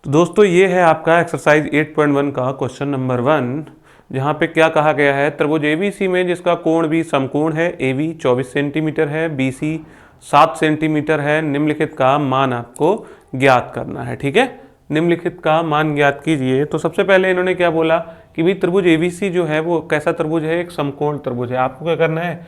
तो दोस्तों ये है आपका एक्सरसाइज 8.1 का क्वेश्चन नंबर 1, जहाँ पे क्या कहा गया है, त्रिभुज एबीसी में जिसका कोण भी समकोण है, एबी 24 सेंटीमीटर है, बीसी 7 सेंटीमीटर है, निम्नलिखित का मान आपको ज्ञात करना है। ठीक है, निम्नलिखित का मान ज्ञात कीजिए। तो सबसे पहले इन्होंने क्या बोला कि भाई त्रिभुज एबीसी जो है वो कैसा त्रिभुज है, एक समकोण त्रिभुज है। आपको क्या करना है,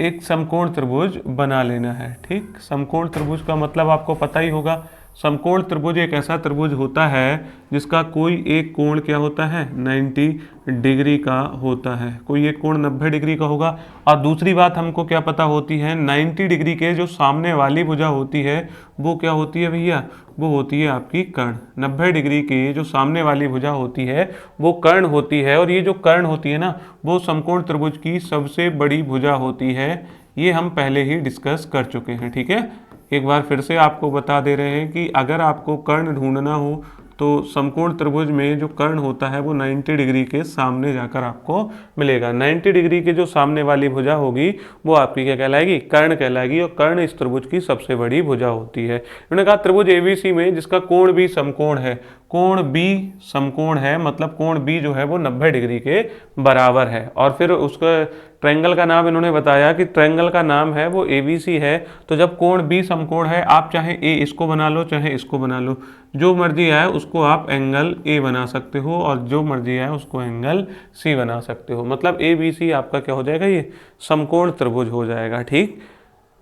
एक समकोण त्रिभुज बना लेना है। ठीक, समकोण त्रिभुज का मतलब आपको पता ही होगा। समकोण त्रिभुज एक ऐसा त्रिभुज होता है जिसका कोई एक कोण क्या होता है, 90 डिग्री का होता है। कोई एक कोण 90 डिग्री का होगा। और दूसरी बात हमको क्या पता होती है, 90 डिग्री के जो सामने वाली भुजा होती है वो क्या होती है भैया, वो होती है आपकी कर्ण। 90 डिग्री की जो सामने वाली भुजा होती है वो कर्ण होती है। और ये जो कर्ण होती है ना, वो समकोण त्रिभुज की सबसे बड़ी भुजा होती है। ये हम पहले ही डिस्कस कर चुके हैं। ठीक है, एक बार फिर से आपको बता दे रहे हैं कि अगर आपको कर्ण ढूंढना हो तो समकोण त्रिभुज में जो कर्ण होता है वो 90 डिग्री के सामने जाकर आपको मिलेगा। 90 डिग्री के जो सामने वाली भुजा होगी वो आपकी क्या कहलाएगी, कर्ण कहलाएगी। और कर्ण इस त्रिभुज की सबसे बड़ी भुजा होती है। उन्होंने कहा त्रिभुज एबीसी में जिसका कोण भी समकोण है, कोण बी समकोण है, मतलब कोण बी जो है वो 90 डिग्री के बराबर है। और फिर उसका ट्रायंगल का नाम इन्होंने बताया कि ट्रायंगल का नाम है वो एबीसी है। तो जब कोण बी समकोण है, आप चाहे ए इसको बना लो चाहे इसको बना लो, जो मर्जी आए उसको आप एंगल ए बना सकते हो और जो मर्जी आए उसको एंगल सी बना सकते हो। मतलब ए बी सी आपका क्या हो जाएगा, ये समकोण त्रिभुज हो जाएगा। ठीक,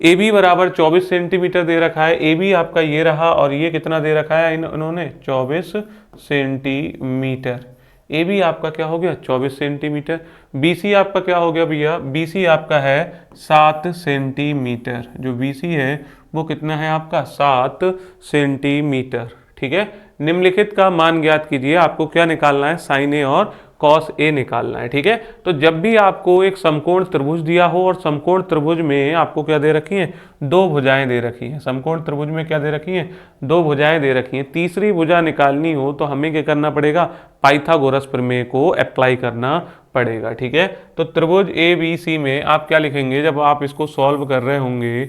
ए बी बराबर 24 सेंटीमीटर दे रखा है। ए बी आपका ये रहा और ये कितना दे रखा है इन्होंने, 24 सेंटीमीटर। ए बी आपका क्या हो गया, 24 सेंटीमीटर। बी सी आपका क्या हो गया भैया, बी सी आपका है 7 सेंटीमीटर। जो बी सी है वो कितना है आपका, 7 सेंटीमीटर। ठीक है, निम्नलिखित का मान ज्ञात कीजिए। आपको क्या निकालना है, साइन ए और कॉस ए निकालना है। ठीक है, तो जब भी आपको एक समकोण त्रिभुज दिया हो और समकोण त्रिभुज में आपको क्या दे रखी हैं, दो भुजाएं दे रखी हैं। समकोण त्रिभुज में क्या दे रखी हैं, दो भुजाएं दे रखी हैं। तीसरी भुजा निकालनी हो तो हमें क्या करना पड़ेगा, पाइथागोरस प्रमेय को अप्लाई करना पड़ेगा। ठीक है, तो त्रिभुज ए बी सी में आप क्या लिखेंगे, जब आप इसको सॉल्व कर रहे होंगे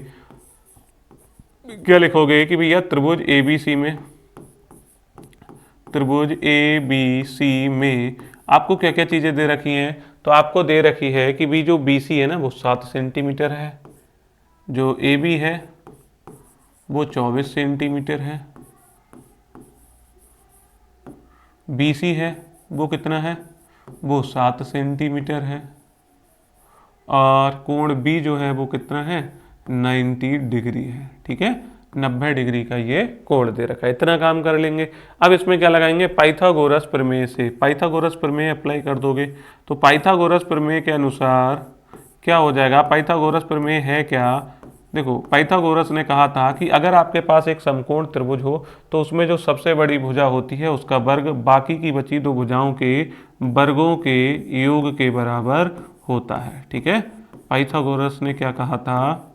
क्या लिखोगे कि भैया त्रिभुज ए बी सी में, त्रिभुज ए बी सी में आपको क्या क्या चीज़ें दे रखी हैं। तो आपको दे रखी है कि भी जो बी सी है ना वो 7 सेंटीमीटर है, जो ए बी है वो 24 सेंटीमीटर है, बी सी है वो कितना है, वो 7 सेंटीमीटर है, और कोण बी जो है वो कितना है, 90 डिग्री है। ठीक है, 90 डिग्री का ये कोण दे रखा है। इतना काम कर लेंगे। अब इसमें क्या लगाएंगे, पाइथागोरस प्रमेय से। पाइथागोरस प्रमेय अप्लाई कर दोगे तो पाइथागोरस प्रमेय के अनुसार क्या हो जाएगा, पाइथागोरस प्रमेय है क्या, देखो पाइथागोरस ने कहा था कि अगर आपके पास एक समकोण त्रिभुज हो तो उसमें जो सबसे बड़ी भुजा होती है उसका वर्ग बाकी की बची दो भुजाओं के वर्गों के योग के बराबर होता है। ठीक है, पाइथागोरस ने क्या कहा था,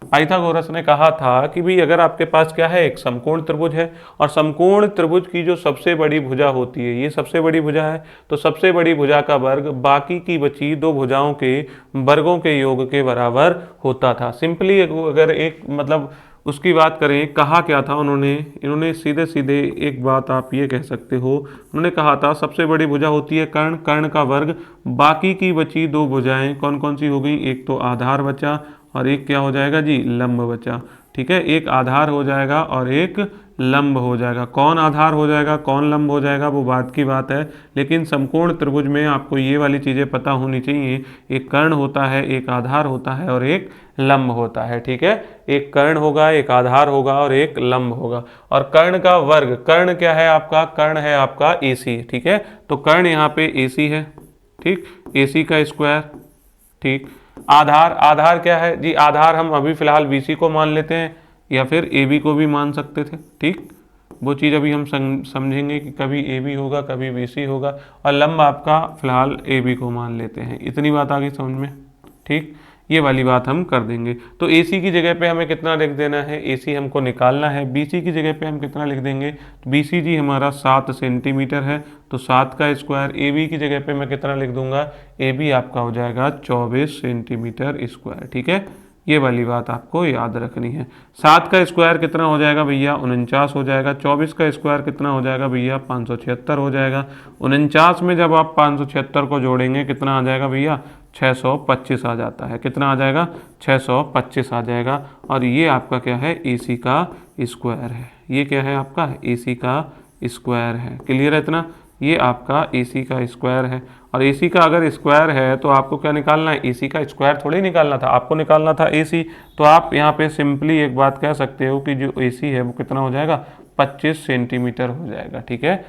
पाइथागोरस ने कहा था कि भाई अगर आपके पास क्या है, एक समकोण त्रिभुज है और समकोण त्रिभुज की जो सबसे बड़ी भुजा होती है, ये सबसे बड़ी भुजा है, तो सबसे बड़ी भुजा का वर्ग बाकी की बची दो भुजाओं के वर्गों के योग के बराबर होता था। सिंपली अगर एक मतलब उसकी बात करें, कहा क्या था उन्होंने, इन्होंने सीधे सीधे एक बात आप ये कह सकते हो, उन्होंने कहा था सबसे बड़ी भुजा होती है कर्ण, कर्ण का वर्ग बाकी की बची दो भुजाएं कौन कौन सी हो गई, एक तो आधार बचा और एक क्या हो जाएगा जी, लंब बचा। ठीक है, एक आधार हो जाएगा और एक लंब हो जाएगा। कौन आधार हो जाएगा कौन लंब हो जाएगा वो बात की बात है, लेकिन समकोण त्रिभुज में आपको ये वाली चीज़ें पता होनी चाहिए। एक कर्ण होता है, एक आधार होता है और एक लंब होता है। ठीक है, एक कर्ण होगा, एक आधार होगा और एक लंब होगा। और कर्ण का वर्ग, कर्ण क्या है आपका, कर्ण है आपका AC। ठीक है, तो कर्ण यहाँ पे AC है। ठीक, AC का स्क्वायर। ठीक, आधार, आधार क्या है जी, आधार हम अभी फिलहाल BC को मान लेते हैं या फिर AB को भी मान सकते थे। ठीक, वो चीज़ अभी हम समझेंगे कि कभी AB होगा कभी BC होगा। और लंब आपका फिलहाल AB को मान लेते हैं। इतनी बात आ गई समझ में। ठीक, ये वाली बात हम कर देंगे। तो AC की जगह पे हमें कितना लिख देना है, AC हमको निकालना है। BC की जगह पे हम कितना लिख देंगे, तो BC जी हमारा 7 सेंटीमीटर है, तो 7 का स्क्वायर। AB की जगह पे मैं कितना लिख दूंगा, AB आपका हो जाएगा 24 सेंटीमीटर स्क्वायर। ठीक है, ये वाली बात आपको याद रखनी है। 7 का स्क्वायर कितना हो जाएगा भैया, 49 हो जाएगा। 24 का स्क्वायर कितना हो जाएगा भैया, 576 हो जाएगा। 49 में जब आप 576 को जोड़ेंगे कितना आ जाएगा भैया, 625 आ जाता है। कितना आ जाएगा, 625 आ जाएगा। और ये आपका क्या है, AC का स्क्वायर है। ये क्या है आपका, AC का स्क्वायर है। क्लियर है इतना, ये आपका AC का स्क्वायर है। और AC का अगर स्क्वायर है तो आपको क्या निकालना है, AC का स्क्वायर थोड़ी निकालना था, आपको निकालना था AC। तो आप यहाँ पे सिंपली एक बात कह सकते हो कि जो AC है वो कितना हो जाएगा, 25 सेंटीमीटर हो जाएगा। ठीक है,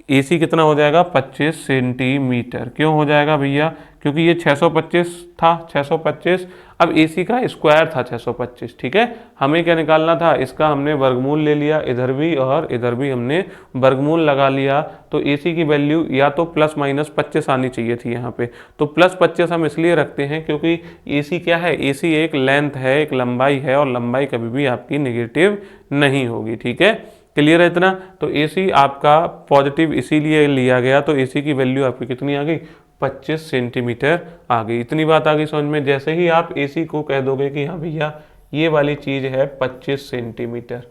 AC कितना हो जाएगा, 25 सेंटीमीटर। क्यों हो जाएगा भैया, क्योंकि ये 625 था, 625। अब AC का स्क्वायर था 625। ठीक है, हमें क्या निकालना था, इसका हमने वर्गमूल ले लिया इधर भी और इधर भी हमने वर्गमूल लगा लिया। तो AC की वैल्यू या तो प्लस माइनस 25 आनी चाहिए थी यहाँ पे। तो प्लस 25 हम इसलिए रखते हैं क्योंकि AC क्या है, AC एक लेंथ है, एक लंबाई है, और लंबाई कभी भी आपकी नेगेटिव नहीं होगी। ठीक है, क्लियर है इतना। तो AC आपका पॉजिटिव इसीलिए लिया गया, तो AC की वैल्यू आपकी कितनी आ गई, 25 सेंटीमीटर आ गई। इतनी बात आ गई समझ में। जैसे ही आप AC को कह दोगे कि हाँ भैया ये वाली चीज़ है 25 सेंटीमीटर,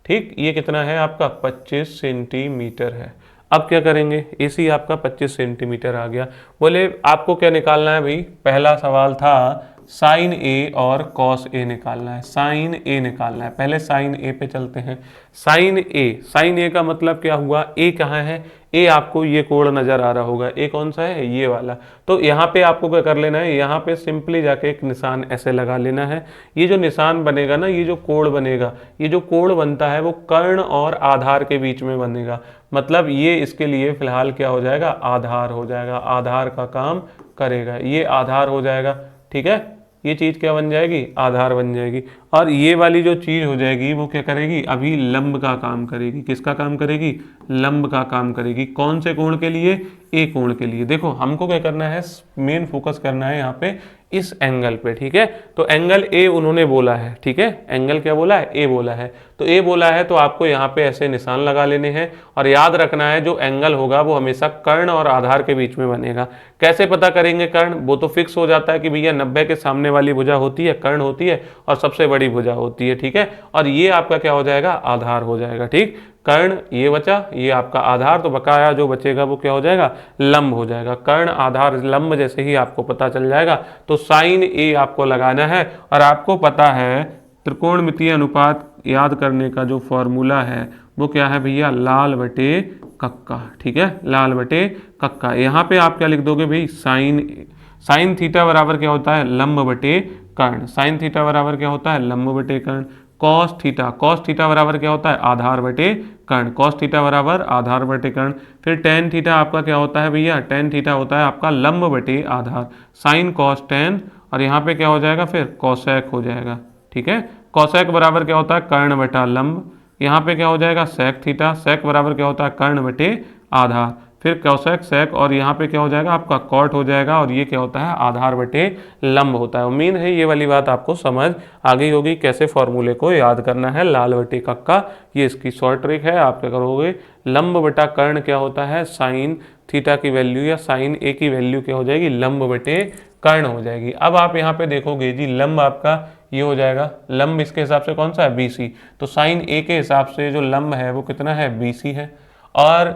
ठीक, ये कितना है आपका, 25 सेंटीमीटर है। अब क्या करेंगे, AC आपका 25 सेंटीमीटर आ गया। बोले आपको क्या निकालना है भाई, पहला सवाल था साइन A और कॉस A निकालना है। साइन A निकालना है, पहले साइन A पे चलते हैं। साइन A का मतलब क्या हुआ, A कहाँ है, A आपको ये कोण नजर आ रहा होगा, A कौन सा है, ये वाला। तो यहाँ पे आपको क्या कर लेना है, यहाँ पे सिंपली जाके एक निशान ऐसे लगा लेना है। ये जो निशान बनेगा ना, ये जो कोण बनेगा, ये जो कोण बनता है वो कर्ण और आधार के बीच में बनेगा। मतलब ये इसके लिए फिलहाल क्या हो जाएगा, आधार हो जाएगा, आधार का काम करेगा, ये आधार हो जाएगा। ठीक है, ये चीज़ क्या बन जाएगी, आधार बन जाएगी। और ये वाली जो चीज़ हो जाएगी वो क्या करेगी, अभी लंब का काम करेगी। किसका काम करेगी, लंब का काम करेगी। कौन से कोण के लिए, ए कोण के लिए। देखो हमको क्या करना है, मेन फोकस करना है यहाँ पे इस एंगल पे। ठीक है, तो एंगल ए उन्होंने बोला है। ठीक है, एंगल क्या बोला है, ए बोला है। तो ए बोला है तो आपको यहाँ पे ऐसे निशान लगा लेने हैं। और याद रखना है जो एंगल होगा वो हमेशा कर्ण और आधार के बीच में बनेगा। कैसे पता करेंगे कर्ण, वो तो फिक्स हो जाता है कि भैया 90 के सामने वाली भुजा होती है, कर्ण होती है, और सबसे बड़ी भुजा होती है। ठीक है, और ये आपका क्या हो जाएगा, आधार हो जाएगा। ठीक, कर्ण ये बचा, ये आपका आधार, तो बकाया जो बचेगा वो क्या हो जाएगा, लंब हो जाएगा। कर्ण आधार लंब जैसे ही आपको पता चल जाएगा तो साइन A आपको लगाना है। और आपको पता है त्रिकोणमितीय अनुपात याद करने का जो फॉर्मूला है वो क्या है भैया, लाल बटे कक्का। ठीक है, लाल बटे कक्का। यहाँ पे आप क्या लिख दोगे भाई, साइन थीटा बराबर क्या होता है, लंब बटे कर्ण। साइन थीटा बराबर क्या होता है, लंब बटे कर्ण। कॉस थीटा बराबर क्या होता है, आधार बटे कर्ण। कॉस थीटा बराबर आधार बटे कर्ण। फिर टेन थीटा आपका क्या होता है भैया, टेन थीटा होता है आपका लंब बटे आधार। साइन कॉस टेन, और यहाँ पे क्या हो जाएगा, फिर कॉसेक हो जाएगा। ठीक है, कॉसेक बराबर क्या होता है, कर्ण बटा लंब। यहाँ पे क्या हो जाएगा, सेक थीटा। सेक बराबर क्या होता है, कर्ण बटे आधार। फिर कॉसेक सेक, और यहाँ पे क्या हो जाएगा आपका कॉट हो जाएगा, और ये क्या होता है, आधार बटे लंब होता है। उम्मीद है ये वाली बात आपको समझ आ गई होगी कैसे फॉर्मूले को याद करना है। लाल बटे कक्का ये इसकी शॉर्ट ट्रिक है। आप क्या करोगे, लंब बटा कर्ण क्या होता है, साइन थीटा की वैल्यू या साइन ए की वैल्यू क्या हो जाएगी, लंब बटे कर्ण हो जाएगी। अब आप यहाँ पे देखोगे जी, लंब आपका ये हो जाएगा, लंब इसके हिसाब से कौन सा है, BC। तो साइन ए के हिसाब से जो लंब है वो कितना है, BC है। और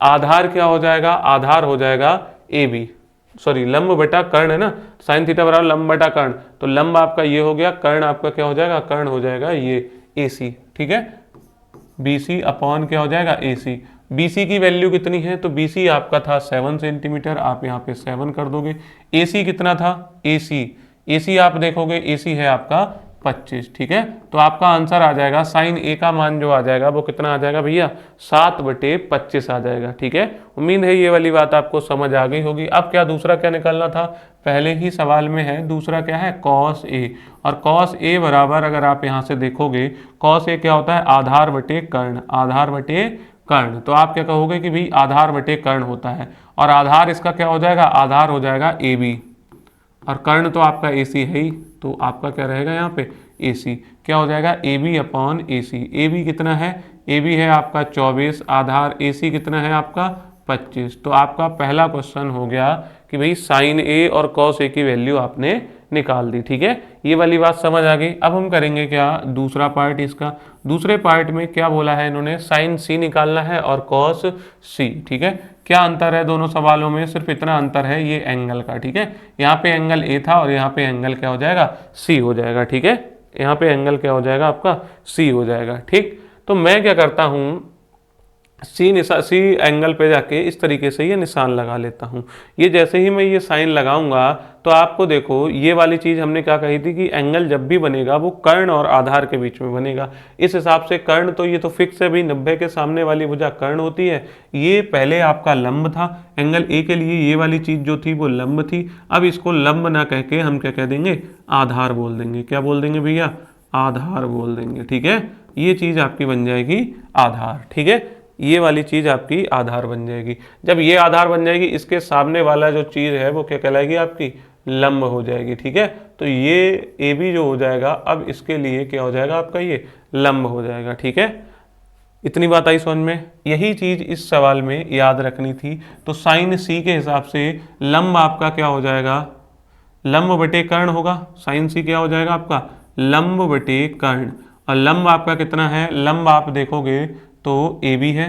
आधार क्या हो जाएगा, आधार हो जाएगा AB, सॉरी लंब बटा कर्ण है ना, साइन थीटा बराबर लंब बटा कर्ण। तो लंब आपका ये हो गया, कर्ण आपका क्या हो जाएगा, कर्ण हो जाएगा ये AC। ठीक है, BC अपॉन क्या हो जाएगा, AC। BC की वैल्यू कितनी है, तो BC आपका था 7 सेंटीमीटर, आप यहाँ पे 7 कर दोगे। AC कितना था, AC आप देखोगे AC है आपका 25। ठीक है, तो आपका आंसर आ जाएगा, साइन A का मान जो आ जाएगा वो कितना आ जाएगा भैया, 7/25 आ जाएगा। ठीक है, उम्मीद है ये वाली बात आपको समझ आ गई होगी। अब क्या दूसरा क्या निकालना था, पहले ही सवाल में है, दूसरा क्या है, कॉस A। और कॉस A बराबर अगर आप यहाँ से देखोगे, कॉस A क्या होता है, आधार बटे कर्ण, आधार बटे कर्ण। तो आप क्या कहोगे कि भाई आधार बटे कर्ण होता है, और आधार इसका क्या हो जाएगा, आधार हो जाएगा AB, और कर्ण तो आपका AC है ही, तो आपका क्या रहेगा यहाँ पे, AC क्या हो जाएगा, AB अपॉन AC। AB कितना है, AB है आपका 24, आधार AC कितना है आपका 25। तो आपका पहला क्वेश्चन हो गया कि भाई साइन A और कॉस A की वैल्यू आपने निकाल दी। ठीक है, ये वाली बात समझ आ गई। अब हम करेंगे क्या, दूसरा पार्ट इसका। दूसरे पार्ट में क्या बोला है इन्होंने, साइन सी निकालना है और कॉस सी। ठीक है, क्या अंतर है दोनों सवालों में, सिर्फ इतना अंतर है ये एंगल का। ठीक है, यहाँ पे एंगल ए था और यहाँ पे एंगल क्या हो जाएगा, सी हो जाएगा। ठीक है, यहाँ पे एंगल क्या हो जाएगा आपका, सी हो जाएगा। ठीक, तो मैं क्या करता हूँ, सी एंगल पे जाके इस तरीके से ये निशान लगा लेता हूँ। ये जैसे ही मैं ये साइन लगाऊंगा तो आपको देखो ये वाली चीज़ हमने क्या कही थी कि एंगल जब भी बनेगा वो कर्ण और आधार के बीच में बनेगा। इस हिसाब से कर्ण तो ये तो फिक्स है भाई, 90 के सामने वाली भुजा कर्ण होती है। ये पहले आपका लंब था, एंगल ए के लिए ये वाली चीज़ जो थी वो लंब थी। अब इसको लंब ना कह के हम क्या कह देंगे, आधार बोल देंगे। क्या बोल देंगे भैया, आधार बोल देंगे। ठीक है, ये चीज़ आपकी बन जाएगी आधार। ठीक है, ये वाली चीज़ आपकी आधार बन जाएगी। जब ये आधार बन जाएगी, इसके सामने वाला जो चीज़ है वो क्या कहलाएगी, आपकी लंब हो जाएगी। ठीक है, तो ये ए बी जो हो जाएगा, अब इसके लिए क्या हो जाएगा आपका, ये लंब हो जाएगा। ठीक है, इतनी बात आई समझ में। यही चीज़ इस सवाल में याद रखनी थी। तो साइन सी के हिसाब से लंब आपका क्या हो जाएगा, लंब बटे कर्ण होगा। साइन सी क्या हो जाएगा आपका, लंब बटे कर्ण। और लंब आपका कितना है, लंब आप देखोगे तो ए बी है,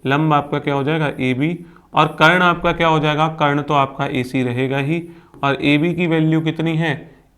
लंब आपका क्या हो जाएगा, ए बी। और कर्ण आपका क्या हो जाएगा, कर्ण तो आपका ए सी रहेगा ही। और ए बी की वैल्यू कितनी है,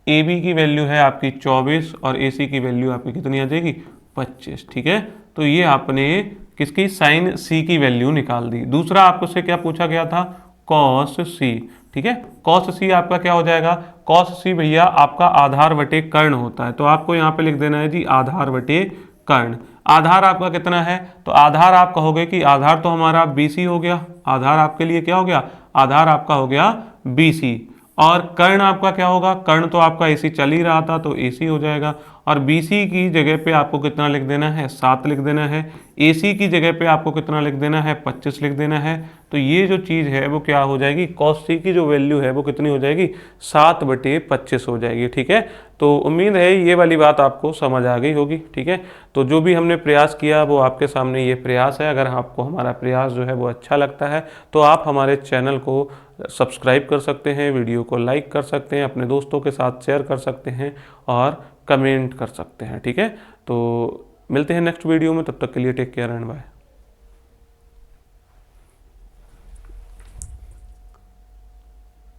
ए बी की वैल्यू है आपकी 24 और ए सी की वैल्यू आपकी कितनी आ जाएगी, 25। ठीक है, तो ये आपने किसकी, साइन सी की वैल्यू निकाल दी। दूसरा आपको से क्या पूछा गया था, कॉस सी। ठीक है, कॉस सी आपका क्या हो जाएगा, कॉस सी भैया आपका आधार बटे कर्ण होता है। तो आपको यहाँ पे लिख देना है जी आधार बटे कर्ण। आधार आपका कितना है, तो आधार आप कहोगे कि आधार तो हमारा BC हो गया। आधार आपके लिए क्या हो गया, आधार आपका हो गया BC। और कर्ण आपका क्या होगा, कर्ण तो आपका AC चल ही रहा था तो AC हो जाएगा। और BC की जगह पे आपको कितना लिख देना है, 7 लिख देना है। AC की जगह पे आपको कितना लिख देना है, 25 लिख देना है। तो ये जो चीज़ है वो क्या हो जाएगी, cos C की जो वैल्यू है वो कितनी हो जाएगी, 7/25 हो जाएगी। ठीक है, तो उम्मीद है ये वाली बात आपको समझ आ गई होगी। ठीक है, तो जो भी हमने प्रयास किया वो आपके सामने ये प्रयास है। अगर आपको हमारा प्रयास जो है वो अच्छा लगता है तो आप हमारे चैनल को सब्सक्राइब कर सकते हैं, वीडियो को लाइक कर सकते हैं, अपने दोस्तों के साथ शेयर कर सकते हैं और कमेंट कर सकते हैं। ठीक है, तो मिलते हैं नेक्स्ट वीडियो में, तब तक के लिए टेक केयर एंड बाय।